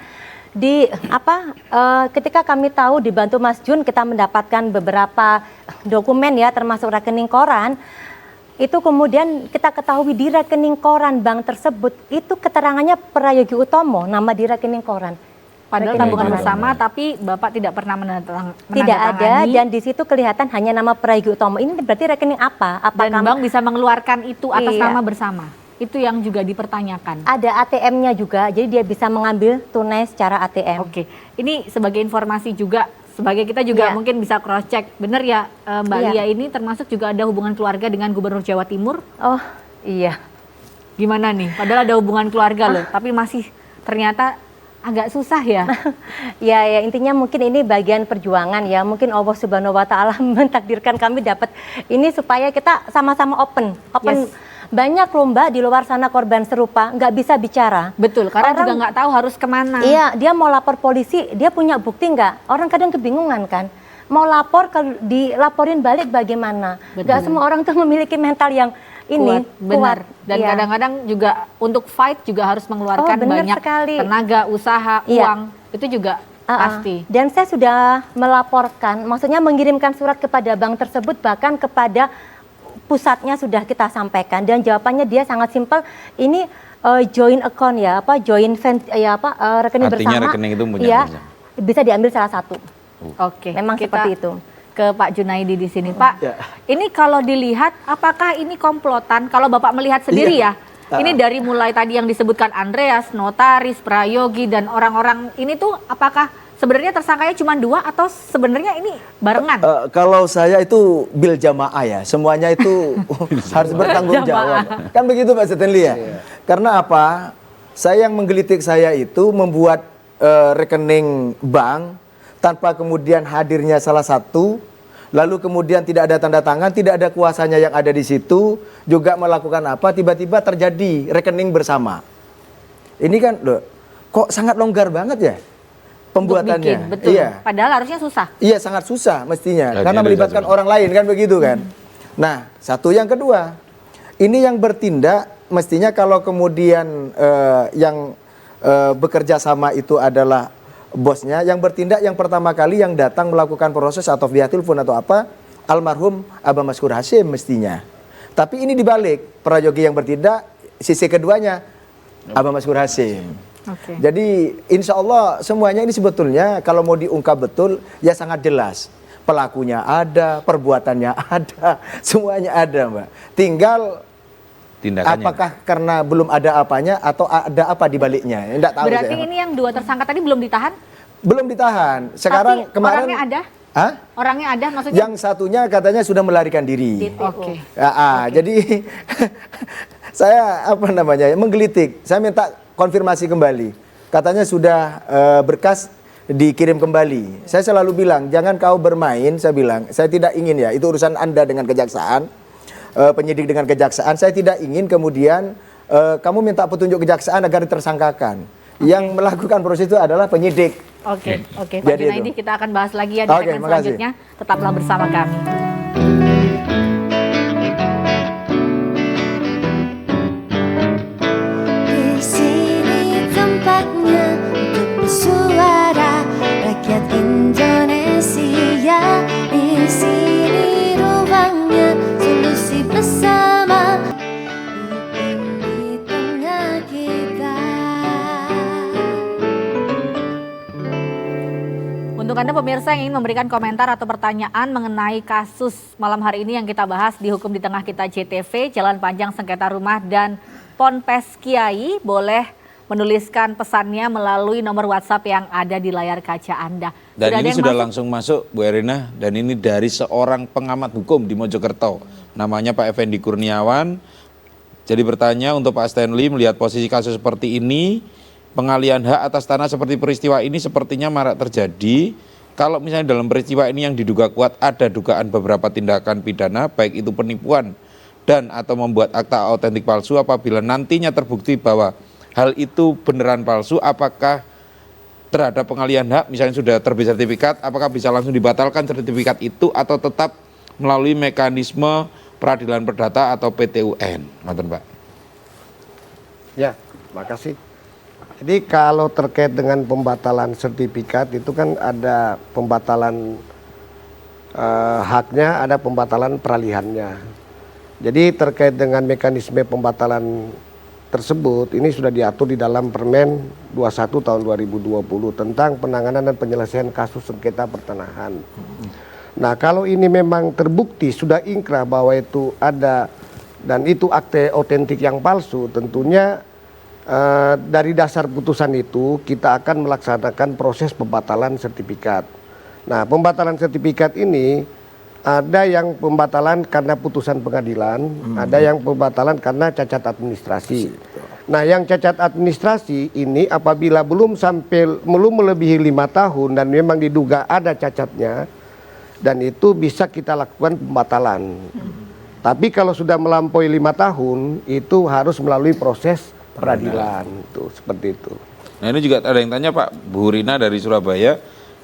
ketika kami tahu dibantu Mas Jun, kita mendapatkan beberapa dokumen ya, termasuk rekening koran. Itu kemudian kita ketahui di rekening koran bank tersebut itu keterangannya Prayogi Utomo, nama di rekening koran. Padahal tabungan bersama, tapi Bapak tidak pernah menandatangani. Tidak ada, dan di situ kelihatan hanya nama Prayogi Utomo. Ini berarti rekening apa? Dan bank bisa mengeluarkan itu atas nama bersama. Itu yang juga dipertanyakan. Ada ATM-nya juga, jadi dia bisa mengambil tunai secara ATM. Oke, ini sebagai informasi juga, sebagai kita juga mungkin bisa cross check. Benar ya Mbak Lia ini termasuk juga ada hubungan keluarga dengan Gubernur Jawa Timur? Oh iya. Gimana nih? Padahal ada hubungan keluarga loh, tapi masih ternyata agak susah ya. Ya intinya mungkin ini bagian perjuangan ya. Mungkin Allah Subhanahu wa taala mentakdirkan kami dapat ini supaya kita sama-sama open. Banyak lomba di luar sana korban serupa nggak bisa bicara. Betul, karena juga nggak tahu harus kemana. Iya, dia mau lapor polisi, dia punya bukti nggak? Orang kadang kebingungan kan. Mau lapor, kalau dilaporin balik bagaimana? Nggak semua orang tuh memiliki mental yang ini kuat. Dan kadang-kadang juga untuk fight juga harus mengeluarkan banyak tenaga, usaha, uang. Itu juga Pasti. Dan saya sudah melaporkan, maksudnya mengirimkan surat kepada bank tersebut, bahkan kepada pusatnya sudah kita sampaikan, dan jawabannya dia sangat simpel, ini joint account ya, rekening Artinya bersama, rekening itu punya ya, bersama. bisa diambil salah satu. Oke. Memang kita seperti itu. Ke Pak Junaidi di sini, Pak. Ya. Ini kalau dilihat, apakah ini komplotan? Kalau Bapak melihat sendiri Iya. ya, ini dari mulai tadi yang disebutkan Andreas, Notaris, Prayogi, dan orang-orang ini tuh, apakah sebenarnya tersangkanya cuma 2 atau sebenarnya ini barengan? Kalau saya itu bil jamaah ya, semuanya itu harus bertanggung jawab. Kan begitu Pak Stanley ya? Karena apa? Saya yang menggelitik saya itu membuat rekening bank tanpa kemudian hadirnya salah satu, lalu kemudian tidak ada tanda tangan, tidak ada kuasanya yang ada di situ, juga melakukan apa, tiba-tiba terjadi rekening bersama. Ini kan loh, kok sangat longgar banget ya pembuatannya. Untuk bikin, betul. Iya. Padahal harusnya susah. Iya, sangat susah mestinya, Lainnya karena dari melibatkan satu. orang lain kan begitu kan. Nah, satu yang kedua, ini yang bertindak mestinya kalau kemudian yang bekerja sama itu adalah bosnya, yang bertindak yang pertama kali yang datang melakukan proses atau via telepon atau apa, almarhum Abah Maskur Hasyim mestinya. Tapi ini dibalik, Prayogi yang bertindak, sisi keduanya Abah Maskur Hasyim. Oke. Jadi insya Allah semuanya ini sebetulnya kalau mau diungkap betul ya sangat jelas. Pelakunya ada, perbuatannya ada, semuanya ada Mbak. Tinggal Tindakannya. apakah karena belum ada apanya atau ada apa di baliknya? Enggak tahu Berarti saya. ini yang 2 tersangka tadi belum ditahan? Belum ditahan. Sekarang Tapi kemarin orangnya ada? Hah? Orangnya ada maksudnya? Yang satunya katanya sudah melarikan diri. Oke. Jadi saya menggelitik. Saya minta konfirmasi kembali. Katanya sudah berkas dikirim kembali. Saya selalu bilang jangan kau bermain. Saya bilang saya tidak ingin ya. Itu urusan Anda dengan kejaksaan, penyidik dengan kejaksaan. Saya tidak ingin kemudian kamu minta petunjuk kejaksaan agar ditersangkakan. Yang melakukan proses itu adalah penyidik. Oke, Pak Jadi Junaidi, itu. kita akan bahas lagi ya di Oke, segmen makasih. selanjutnya. Tetaplah bersama kami. Di sini tempatnya untuk bersuara, rakyat Indonesia. Di sini ruangnya solusi bersama di tengah kita. Untuk Anda pemirsa yang ingin memberikan komentar atau pertanyaan mengenai kasus malam hari ini yang kita bahas di Hukum di Tengah Kita JTV, Jalan Panjang Sengketa Rumah dan Ponpes Kiai, boleh menuliskan pesannya melalui nomor WhatsApp yang ada di layar kaca Anda. Dan ada ini yang sudah masuk? langsung masuk Bu Erina, dan ini dari seorang pengamat hukum di Mojokerto. Namanya Pak Effendi Kurniawan. Jadi bertanya untuk Pak Stanley, melihat posisi kasus seperti ini, pengalihan hak atas tanah seperti peristiwa ini sepertinya marak terjadi. Kalau misalnya dalam peristiwa ini yang diduga kuat ada dugaan beberapa tindakan pidana, baik itu penipuan dan atau membuat akta autentik palsu, apabila nantinya terbukti bahwa hal itu beneran palsu, apakah terhadap pengalihan hak misalnya sudah terbit sertifikat, apakah bisa langsung dibatalkan sertifikat itu atau tetap melalui mekanisme peradilan perdata atau PTUN? Ngoten, Pak. Ya, makasih. Jadi kalau terkait dengan pembatalan sertifikat itu kan ada pembatalan haknya, ada pembatalan peralihannya. Jadi terkait dengan mekanisme pembatalan tersebut ini sudah diatur di dalam Permen 21 tahun 2020 tentang penanganan dan penyelesaian kasus sengketa pertanahan. Nah, kalau ini memang terbukti sudah ingkrah bahwa itu ada dan itu akte otentik yang palsu, tentunya dari dasar putusan itu kita akan melaksanakan proses pembatalan sertifikat. Nah, pembatalan sertifikat ini ada yang pembatalan karena putusan pengadilan, ada yang pembatalan karena cacat administrasi. Nah, yang cacat administrasi ini apabila belum melebihi 5 tahun dan memang diduga ada cacatnya, dan itu bisa kita lakukan pembatalan. Tapi kalau sudah melampaui 5 tahun itu harus melalui proses peradilan, tuh seperti itu. Nah, ini juga ada yang tanya Pak, Bu Rina dari Surabaya,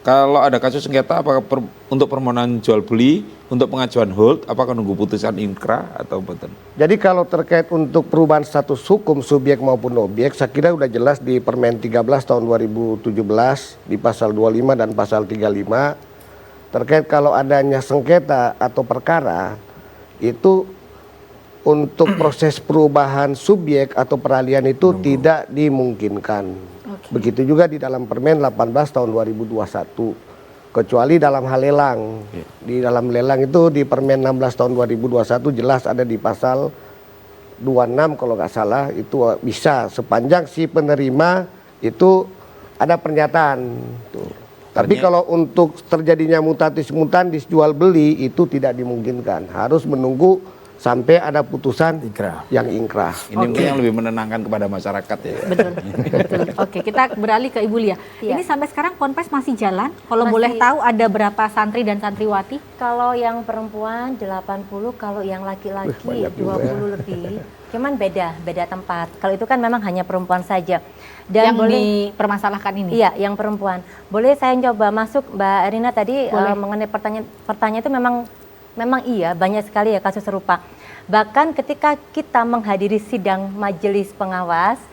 Kalau ada kasus sengketa, apakah untuk permohonan jual beli, untuk pengajuan hold, apakah nunggu putusan inkra atau betul? Jadi kalau terkait untuk perubahan status hukum subjek maupun objek, saya kira udah jelas di Permen 13 tahun 2017 di pasal 25 dan pasal 35 terkait kalau adanya sengketa atau perkara itu untuk proses perubahan subjek atau peralihan itu tidak dimungkinkan. Begitu juga di dalam Permen 18 tahun 2021. Kecuali dalam hal lelang. Di dalam lelang itu di Permen 16 tahun 2021 jelas ada di pasal 26 kalau nggak salah itu bisa sepanjang si penerima itu ada pernyataan. Tuh. Tapi kalau untuk terjadinya mutatis mutandis jual beli itu tidak dimungkinkan. Harus menunggu sampai ada putusan yang ingkrah. Ini mungkin yang lebih menenangkan kepada masyarakat ya. Betul, betul. Oke, kita beralih ke Ibu Lia. Ini sampai sekarang Ponpes masih jalan? Kalau boleh tahu ada berapa santri dan santriwati? Kalau yang perempuan 80, kalau yang laki-laki 20 lebih. Cuman beda tempat. Kalau itu kan memang hanya perempuan saja. Dan yang dipermasalahkan ini? Iya, yang perempuan. Boleh saya coba masuk Mbak Erina tadi mengenai pertanyaan itu memang iya, banyak sekali ya kasus serupa. Bahkan ketika kita menghadiri sidang majelis pengawas,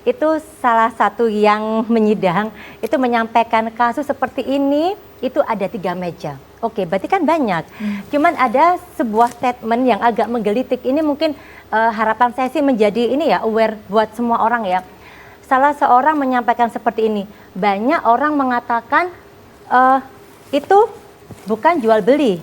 itu salah satu yang menyidang, itu menyampaikan kasus seperti ini, itu ada 3 meja. Oke, berarti kan banyak. Cuman ada sebuah statement yang agak menggelitik. Ini mungkin harapan saya sih menjadi ini ya, aware buat semua orang ya. Salah seorang menyampaikan seperti ini, banyak orang mengatakan itu bukan jual beli,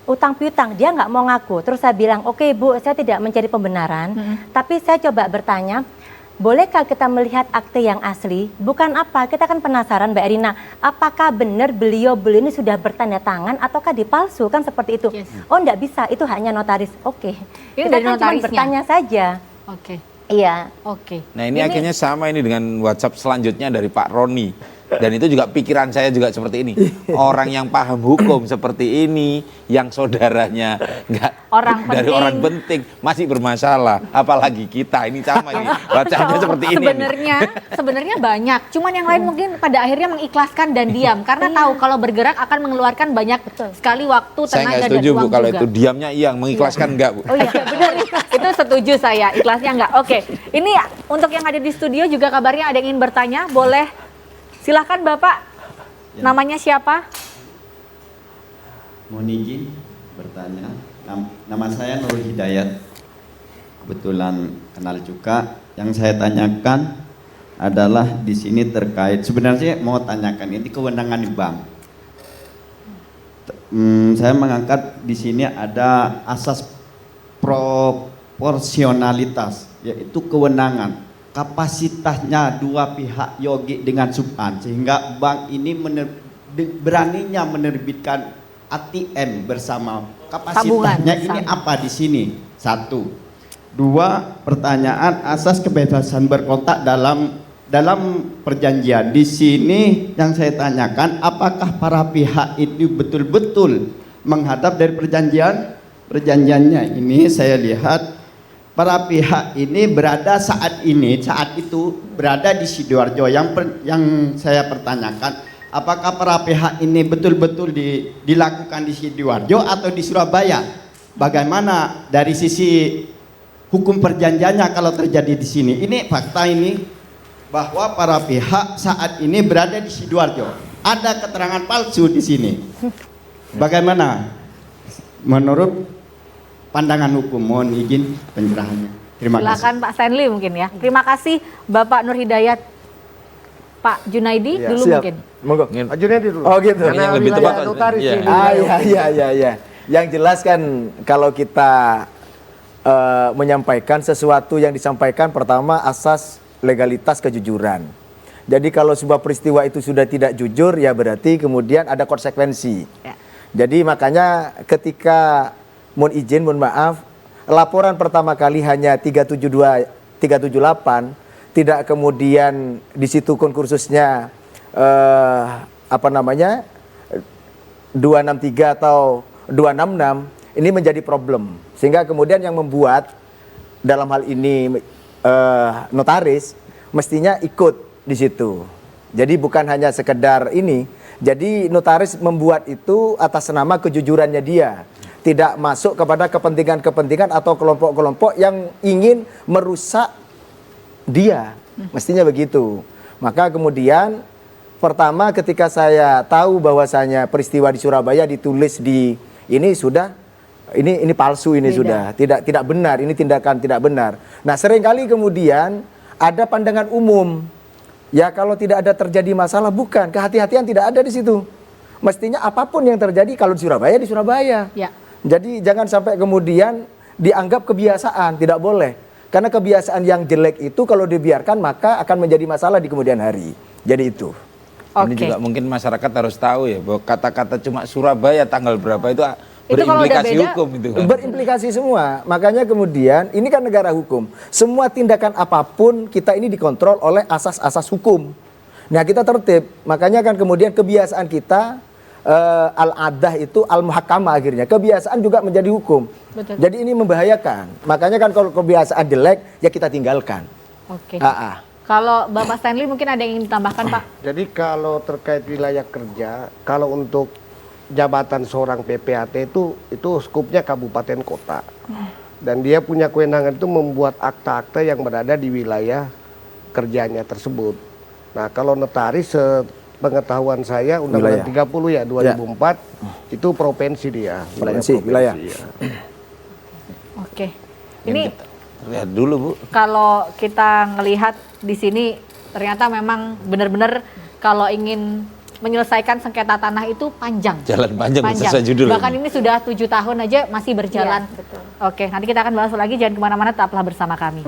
utang piutang, dia nggak mau ngaku. Terus saya bilang, oke Bu, saya tidak mencari pembenaran, tapi saya coba bertanya, bolehkah kita melihat akte yang asli? Bukan apa, kita kan penasaran Mbak Erina, apakah benar beliau ini sudah bertanda tangan ataukah dipalsu, kan seperti itu. Oh nggak bisa, itu hanya notaris. Oke, ini kita dari kan cuma notarisnya? bertanya saja. Oke. Iya. Oke. Nah ini akhirnya sama ini dengan WhatsApp selanjutnya dari Pak Roni. Dan itu juga pikiran saya juga seperti ini. Orang yang paham hukum seperti ini, yang saudaranya nggak dari orang penting masih bermasalah, apalagi kita ini sama ini. Bacanya seperti ini. Sebenarnya banyak. Cuman yang lain mungkin pada akhirnya mengikhlaskan dan diam karena tahu kalau bergerak akan mengeluarkan banyak sekali waktu, Saya tenaga nggak dan setuju uang Bu kalau juga. itu diamnya iya, mengikhlaskan enggak Bu. Oh iya benar, itu setuju saya, ikhlasnya enggak. Oke, ini untuk yang ada di studio juga kabarnya ada yang ingin bertanya, boleh silahkan Bapak, namanya siapa? Mohon izin bertanya, nama saya Nur Hidayat, kebetulan kenal juga. Yang saya tanyakan adalah di sini terkait, sebenarnya mau tanyakan ini kewenangan bank. Saya mengangkat di sini ada asas proporsionalitas, yaitu kewenangan. Kapasitasnya dua pihak yogi dengan subhan sehingga bank ini beraninya menerbitkan ATM bersama. Kapasitasnya ini apa di sini? 1. 2, pertanyaan asas kebebasan berkontak dalam perjanjian. Di sini yang saya tanyakan, apakah para pihak itu betul-betul menghadap dari perjanjiannya ini saya lihat para pihak ini berada saat itu berada di Sidoarjo. Yang saya pertanyakan, apakah para pihak ini betul-betul dilakukan di Sidoarjo atau di Surabaya? Bagaimana dari sisi hukum perjanjiannya kalau terjadi di sini? Ini fakta ini bahwa para pihak saat ini berada di Sidoarjo. Ada keterangan palsu di sini. Bagaimana menurut pandangan hukum? Mohon izin pencerahannya. Terima kasih. Silakan Pak Stanley mungkin ya. Terima kasih Bapak Nur Hidayat. Pak Junaidi dulu siap. mungkin. Monggo. Pak Junaidi dulu. Oh gitu. Karena lebih tepat. notaris Iya. ini. Iya. Yang jelas kan kalau kita menyampaikan sesuatu yang disampaikan, pertama asas legalitas kejujuran. Jadi kalau sebuah peristiwa itu sudah tidak jujur, ya berarti kemudian ada konsekuensi. Ya. Jadi makanya ketika mohon izin, mohon maaf, laporan pertama kali hanya 378, tidak kemudian di situ konkursusnya 263 atau 266, ini menjadi problem. Sehingga kemudian yang membuat dalam hal ini notaris mestinya ikut di situ. Jadi bukan hanya sekedar ini, Jadi notaris membuat itu atas nama kejujurannya dia, tidak masuk kepada kepentingan-kepentingan atau kelompok-kelompok yang ingin merusak dia, mestinya begitu. Maka kemudian pertama ketika saya tahu bahwasanya peristiwa di Surabaya ditulis di ini sudah ini palsu, ini sudah tidak benar, ini tindakan tidak benar. Nah, seringkali kemudian ada pandangan umum, ya kalau tidak ada terjadi masalah, bukan, kehati-hatian tidak ada di situ. Mestinya apapun yang terjadi kalau di Surabaya. Ya. Jadi jangan sampai kemudian dianggap kebiasaan, tidak boleh. Karena kebiasaan yang jelek itu kalau dibiarkan maka akan menjadi masalah di kemudian hari. Jadi itu. Ini juga mungkin masyarakat harus tahu ya bahwa kata-kata cuma Surabaya tanggal berapa itu berimplikasi hukum itu. Berimplikasi semua. Makanya kemudian ini kan negara hukum. Semua tindakan apapun kita ini dikontrol oleh asas-asas hukum. Nah, kita tertib. Makanya kan kemudian kebiasaan kita al-adah itu al-muhakamah akhirnya. Kebiasaan juga menjadi hukum. Betul. Jadi ini membahayakan. Makanya kan kalau kebiasaan jelek ya kita tinggalkan. Oke. Kalau Bapak Stanley mungkin ada yang ingin ditambahkan, Pak? Jadi kalau terkait wilayah kerja, kalau untuk jabatan seorang PPAT itu skupnya kabupaten kota. Dan dia punya kewenangan itu membuat akta-akta yang berada di wilayah kerjanya tersebut. Nah, kalau notaris pengetahuan saya Undang-Undang 30 ya 2004 itu provinsi dia, wilayah. Ya. Oke. Ini lihat dulu, Bu. kalau kita ngelihat di sini ternyata memang benar-benar kalau ingin menyelesaikan sengketa tanah itu panjang. Jalan panjang. Sesuai judul. Bahkan ini sudah 7 tahun aja masih berjalan. Iya, betul. Oke, nanti kita akan bahas lagi. Jangan kemana-mana, tetaplah bersama kami.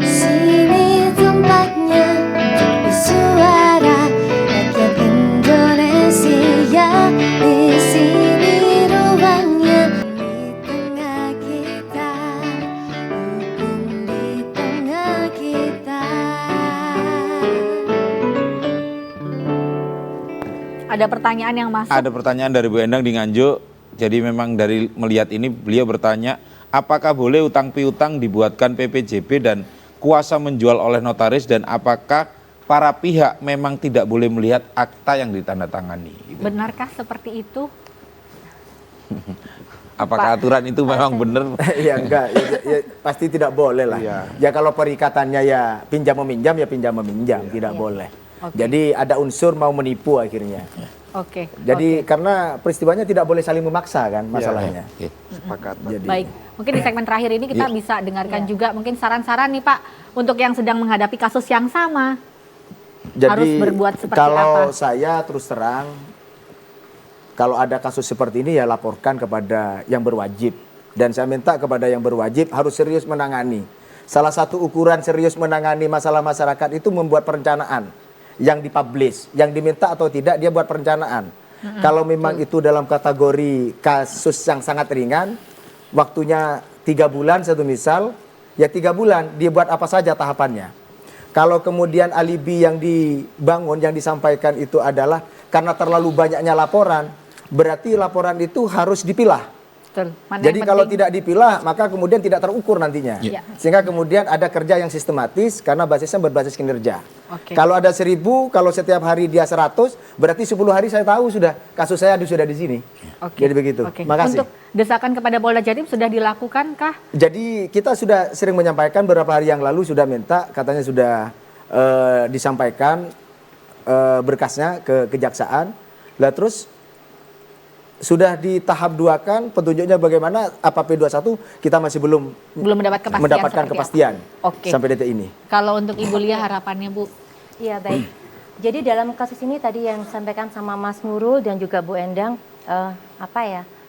Sini tempatnya untuk bersuara rakyat Indonesia. Di sini ruangnya di tengah kita, hukum di tengah kita. Ada pertanyaan yang masuk. Ada pertanyaan dari Bu Endang di Nganjuk. Jadi memang dari melihat ini beliau bertanya, apakah boleh utang piutang dibuatkan PPJB dan kuasa menjual oleh notaris, dan apakah para pihak memang tidak boleh melihat akta yang ditandatangani? Gitu. Benarkah seperti itu? Apakah aturan itu memang benar? Ya enggak, ya, pasti tidak boleh lah. Ya kalau perikatannya ya pinjam meminjam, tidak boleh. Oke. Jadi ada unsur mau menipu akhirnya. Oke. Jadi karena peristiwanya tidak boleh saling memaksa kan masalahnya. Sepakat. Jadi, Baik, mungkin di segmen terakhir ini kita bisa dengarkan juga mungkin saran-saran nih Pak untuk yang sedang menghadapi kasus yang sama. Harus berbuat seperti kalau apa? saya terus terang, kalau ada kasus seperti ini ya laporkan kepada yang berwajib. Dan saya minta kepada yang berwajib harus serius menangani. Salah satu ukuran serius menangani masalah masyarakat itu membuat perencanaan yang dipublish, yang diminta atau tidak dia buat perencanaan. Kalau memang itu dalam kategori kasus yang sangat ringan, waktunya 3 bulan satu misal, ya 3 bulan dia buat apa saja tahapannya. Kalau kemudian alibi yang dibangun, yang disampaikan itu adalah karena terlalu banyaknya laporan, berarti laporan itu harus dipilah. Betul. Mana Jadi yang kalau penting? tidak dipilah maka kemudian tidak terukur nantinya. Iya. Sehingga kemudian ada kerja yang sistematis karena basisnya berbasis kinerja. Oke. Kalau ada 1000, kalau setiap hari dia 100, berarti 10 hari saya tahu sudah kasus saya sudah di sini. Oke. Jadi begitu. Oke. Makasih. Untuk desakan kepada Polda Jatim sudah dilakukan kah? Jadi kita sudah sering menyampaikan beberapa hari yang lalu sudah minta, katanya sudah disampaikan berkasnya ke kejaksaan. Lah terus sudah di tahap 2 kan petunjuknya bagaimana, apa P21 kita masih belum Mendapatkan seperti kepastian apa? Oke. sampai detik ini. Kalau untuk Ibu Lia harapannya Bu? Iya, baik. Jadi dalam kasus ini tadi yang disampaikan sama Mas Nurul dan juga Bu Endang,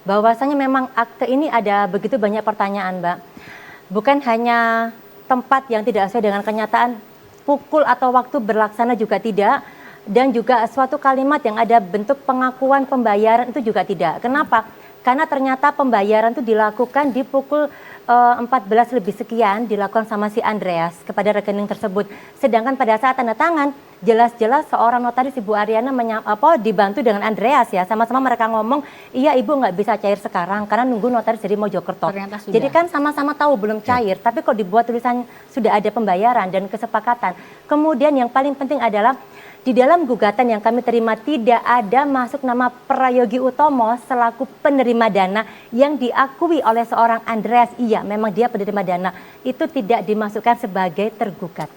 bahwasanya memang akte ini ada begitu banyak pertanyaan, Mbak. Bukan hanya tempat yang tidak sesuai dengan kenyataan, pukul atau waktu berlaksana juga tidak, dan juga suatu kalimat yang ada bentuk pengakuan pembayaran itu juga tidak. Kenapa? karena ternyata pembayaran itu dilakukan di pukul 14 lebih sekian dilakukan sama si Andreas kepada rekening tersebut. Sedangkan pada saat tanda tangan jelas-jelas seorang notaris Ibu Ariana dibantu dengan Andreas ya. Sama-sama mereka ngomong, iya Ibu nggak bisa cair sekarang karena nunggu notaris dari Mojokerto. Ternyata sudah. Jadi kan sama-sama tahu belum cair, tapi kok dibuat tulisan sudah ada pembayaran dan kesepakatan. Kemudian yang paling penting adalah di dalam gugatan yang kami terima tidak ada masuk nama Prayogi Utomo selaku penerima dana yang diakui oleh seorang Andreas. Iya, memang dia penerima dana. Itu tidak dimasukkan sebagai tergugat.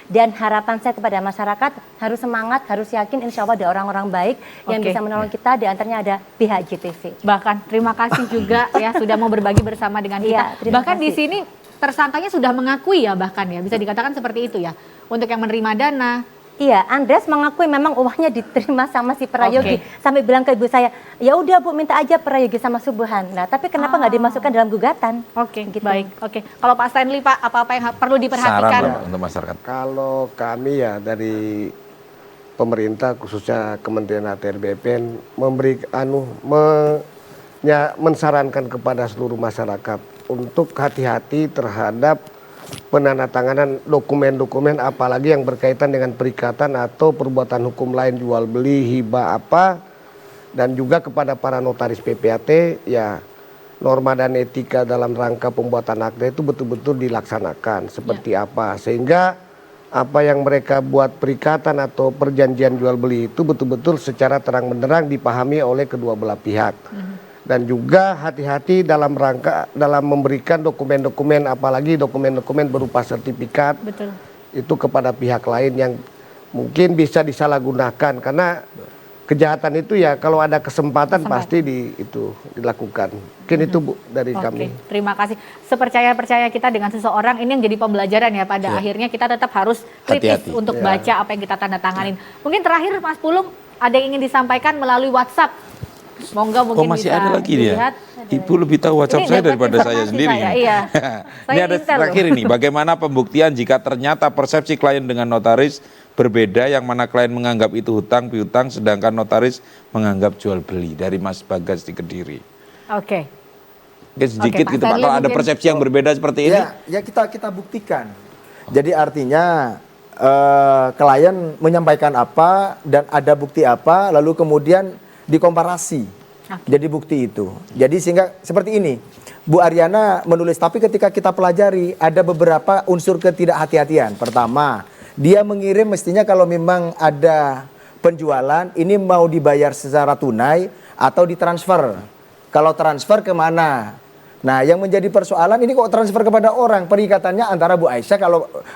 Dan harapan saya kepada masyarakat harus semangat, harus yakin insya Allah ada orang-orang baik yang bisa menolong kita. Di antaranya ada pihak JTV. Bahkan terima kasih juga ya sudah mau berbagi bersama dengan kita. Iya, terima Bahkan di kasih. sini tersangkanya sudah mengakui ya, bahkan ya bisa dikatakan seperti itu ya. Untuk yang menerima dana. Iya, Andreas mengakui memang uangnya diterima sama si Prayogi. Sampai bilang ke ibu saya, ya udah Bu minta aja Prayogi sama Subhan. Nah, tapi kenapa nggak dimasukkan dalam gugatan? Oke, Gitu. baik. Oke, kalau Pak Stanley Pak, apa-apa yang perlu diperhatikan? Saran Pak, untuk masyarakat. Kalau kami ya dari pemerintah khususnya Kementerian ATR BPN mensarankan kepada seluruh masyarakat untuk hati-hati terhadap penandatanganan dokumen-dokumen apalagi yang berkaitan dengan perikatan atau perbuatan hukum lain jual beli hibah apa, dan juga kepada para notaris PPAT ya norma dan etika dalam rangka pembuatan akta itu betul-betul dilaksanakan seperti apa sehingga apa yang mereka buat perikatan atau perjanjian jual beli itu betul-betul secara terang-benderang dipahami oleh kedua belah pihak. Dan juga hati-hati dalam rangka dalam memberikan dokumen-dokumen apalagi dokumen-dokumen berupa sertifikat. Betul. Itu kepada pihak lain yang mungkin bisa disalahgunakan karena kejahatan itu ya kalau ada kesempatan pasti dilakukan. Mungkin itu Bu dari kami. Terima kasih. Sepercaya-percaya kita dengan seseorang ini yang jadi pembelajaran ya pada akhirnya kita tetap harus kritis Hati-hati. untuk baca apa yang kita tanda tanganin. Mungkin terakhir Mas Pulung ada yang ingin disampaikan melalui WhatsApp. Monggo mungkin Kok masih bisa ada lagi dilihat. dia? Ibu lebih tahu WhatsApp Ini saya dapat daripada saya informasi sendiri. saya, iya. Ini Saya ada intel terakhir loh. ini, bagaimana pembuktian jika ternyata persepsi klien dengan notaris berbeda, yang mana klien menganggap itu hutang piutang sedangkan notaris menganggap jual beli, dari Mas Bagas di Kediri. Oke. Mungkin sedikit Pak gitu Pak, Stanley kalau ada mungkin. persepsi yang berbeda seperti ini. Ya kita buktikan. Jadi artinya klien menyampaikan apa dan ada bukti apa, lalu kemudian dikomparasi. Jadi bukti itu. Jadi sehingga seperti ini, Bu Ariana menulis, tapi ketika kita pelajari ada beberapa unsur ketidakhati-hatian. Pertama, dia mengirim mestinya kalau memang ada penjualan, ini mau dibayar secara tunai atau ditransfer. Kalau transfer kemana? Nah, yang menjadi persoalan ini kok transfer kepada orang, perikatannya antara Bu Aisyah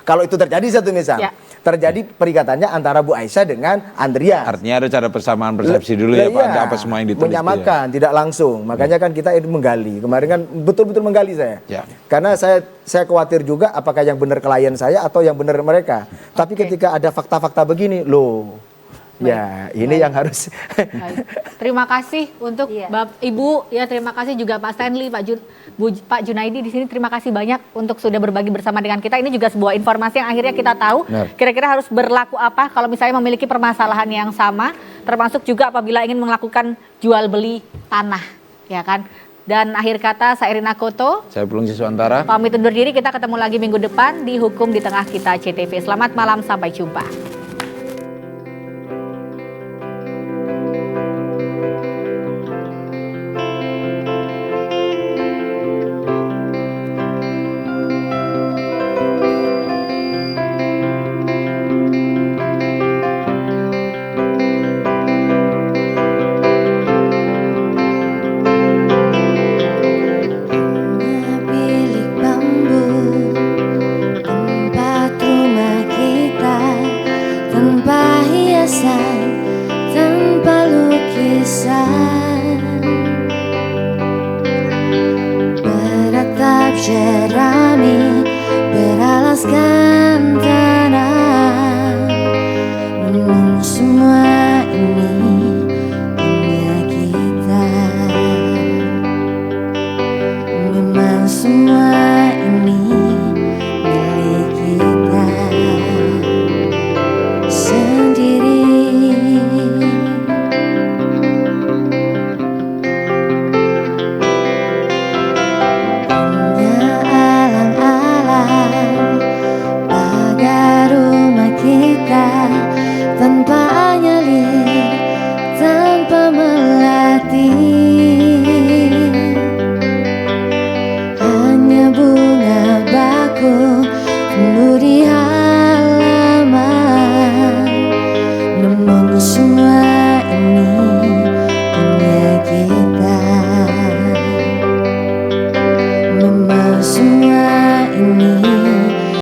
kalau itu terjadi satu misal. Ya. Terjadi perikatannya antara Bu Aisyah dengan Andreas. Artinya ada cara persamaan persepsi dulu ya Pak, Iya, ada apa semua yang ditulis. menyamakan, tidak langsung. Makanya kan kita ini menggali. Kemarin kan betul-betul menggali saya. Ya. Karena saya khawatir juga apakah yang benar klien saya atau yang benar mereka. Tapi ketika ada fakta-fakta begini, loh. Ya, ini yang harus. Baik. Terima kasih untuk Iya. Ibu ya, terima kasih juga Pak Stanley, Pak Junaidi di sini, terima kasih banyak untuk sudah berbagi bersama dengan kita. Ini juga sebuah informasi yang akhirnya kita tahu kira-kira harus berlaku apa kalau misalnya memiliki permasalahan yang sama, termasuk juga apabila ingin melakukan jual beli tanah, ya kan. Dan akhir kata saya Irina Koto, Saya Pulung Siswantara. pamit undur diri, kita ketemu lagi minggu depan di Hukum di Tengah Kita CTV. Selamat malam, sampai jumpa. Bilik bambu tempat rumah kita, tanpa hiasan, tanpa lukisan, beratap jerami beralaskan tanah. Namun semua ini punya kita. Memang semua ini milik kita sendiri. buku penuh di halaman. Namun semua ini